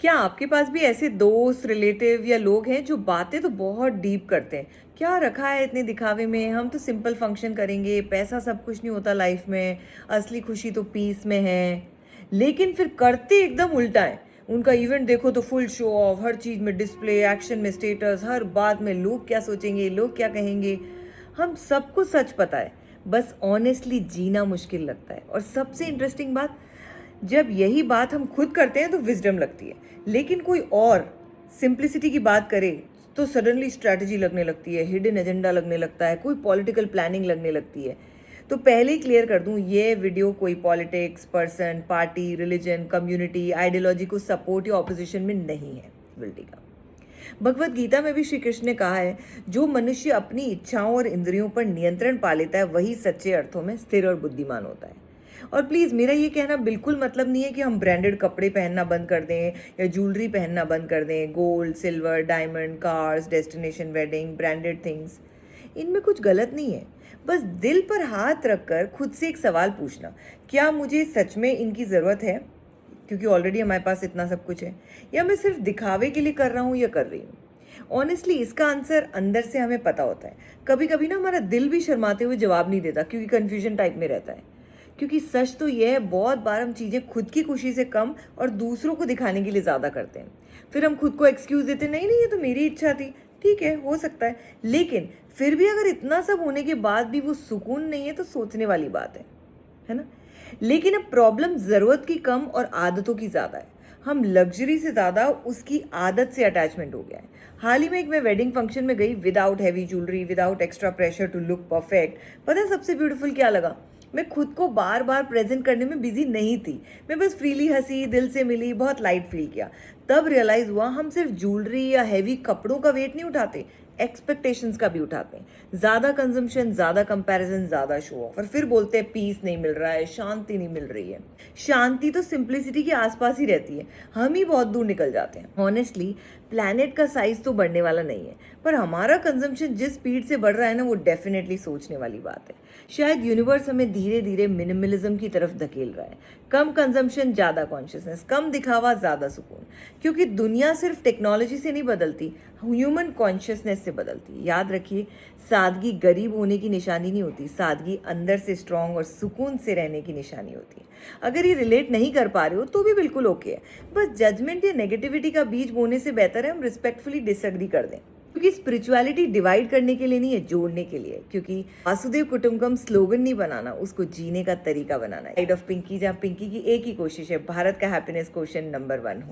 क्या आपके पास भी ऐसे दोस्त, रिलेटिव या लोग हैं जो बातें तो बहुत डीप करते हैं? क्या रखा है इतने दिखावे में? हम तो सिंपल फंक्शन करेंगे, पैसा सब कुछ नहीं होता लाइफ में, असली खुशी तो पीस में है। लेकिन फिर करते एकदम उल्टा है। उनका इवेंट देखो तो फुल शो ऑफ, हर चीज में डिस्प्ले, एक्शन में स्टेटस, हर बात में लोग क्या सोचेंगे, लोग क्या कहेंगे। हम सबको सच पता है, बस ऑनेस्टली जीना मुश्किल लगता है। और सबसे इंटरेस्टिंग बात, जब यही बात हम खुद करते हैं तो विजडम लगती है, लेकिन कोई और सिंप्लिसिटी की बात करे तो सडनली स्ट्रैटेजी लगने लगती है, हिडन एजेंडा लगने लगता है, कोई पॉलिटिकल प्लानिंग लगने लगती है। तो पहले ही क्लियर कर दूं, ये वीडियो कोई politics, person, party, religion, community, ideology को सपोर्ट या ऑपोजिशन में नहीं है। बिल्टी का भगवत गीता में भी श्री कृष्ण ने कहा है, जो मनुष्य अपनी इच्छाओं और इंद्रियों पर नियंत्रण पा लेता है वही सच्चे अर्थों में स्थिर और बुद्धिमान होता है। और प्लीज़, मेरा ये कहना बिल्कुल मतलब नहीं है कि हम ब्रांडेड कपड़े पहनना बंद कर दें या ज्वेलरी पहनना बंद कर दें। Gold, silver, diamond, cars, destination wedding, branded things, इनमें कुछ गलत नहीं है। बस दिल पर हाथ रखकर खुद से एक सवाल पूछना, क्या मुझे सच में इनकी ज़रूरत है क्योंकि ऑलरेडी हमारे पास इतना सब कुछ है, या मैं सिर्फ दिखावे के लिए कर रहा हूँ या कर रही हूँ। ऑनेस्टली इसका आंसर अंदर से हमें पता होता है। कभी कभी ना हमारा दिल भी शर्माते हुए जवाब नहीं देता क्योंकि कन्फ्यूजन टाइप में रहता है। क्योंकि सच तो यह है, बहुत बार हम चीज़ें खुद की खुशी से कम और दूसरों को दिखाने के लिए ज़्यादा करते हैं। फिर हम खुद को एक्सक्यूज़ देते, नहीं नहीं ये तो मेरी इच्छा थी, ठीक है हो सकता है। लेकिन फिर भी अगर इतना सब होने के बाद भी वो सुकून नहीं है तो सोचने वाली बात है ना। लेकिन अब प्रॉब्लम ज़रूरत की कम और आदतों की ज़्यादा है। हम लग्जरी से ज़्यादा उसकी आदत से अटैचमेंट हो गया है। हाल ही में एक मैं वेडिंग फंक्शन में गई, without heavy jewellery, without extra pressure to look perfect. पता है सबसे ब्यूटीफुल क्या लगा? मैं खुद को बार बार प्रेजेंट करने में बिजी नहीं थी। मैं बस फ्रीली हंसी, दिल से मिली, बहुत लाइट फील किया। तब रियलाइज हुआ, हम सिर्फ ज्वेलरी या हैवी कपड़ों का वेट नहीं उठाते, एक्सपेक्टेशंस का भी उठाते हैं। ज़्यादा कंजम्पशन, ज़्यादा कंपैरिजन, ज़्यादा शो ऑफ, और फिर बोलते हैं पीस नहीं मिल रहा है, शांति नहीं मिल रही है। शांति तो सिंप्लिसिटी के आसपास ही रहती है, हम ही बहुत दूर निकल जाते हैं। ऑनेस्टली प्लैनेट का साइज तो बढ़ने वाला नहीं है, पर हमारा कंजम्पशन जिस स्पीड से बढ़ रहा है ना, वो डेफिनेटली सोचने वाली बात है। शायद यूनिवर्स हमें धीरे धीरे मिनिमलिज्म की तरफ धकेल रहा है। कम कंजम्पशन, ज़्यादा कॉन्शियसनेस, कम दिखावा, ज़्यादा सुकून। क्योंकि दुनिया सिर्फ टेक्नोलॉजी से नहीं बदलती, ह्यूमन कॉन्शियसनेस से बदलती है। याद रखिए, सादगी गरीब होने की निशानी नहीं होती, सादगी अंदर से स्ट्रांग और सुकून से रहने की निशानी होती है। अगर ये रिलेट नहीं कर पा रहे हो तो भी बिल्कुल ओके है। बस जजमेंट या नेगेटिविटी का बीज बोने से बेहतर है हम रिस्पेक्टफुली डिसएग्री कर दें। क्योंकि स्पिरिचुअलिटी डिवाइड करने के लिए नहीं है, जोड़ने के लिए। क्योंकि वासुदेव कुटुंबकम स्लोगन नहीं बनाना, उसको जीने का तरीका बनाना है। साइड ऑफ पिंकी, जहाँ पिंकी की एक ही कोशिश है, भारत का हैप्पीनेस क्वेश्चन नंबर 1 हो।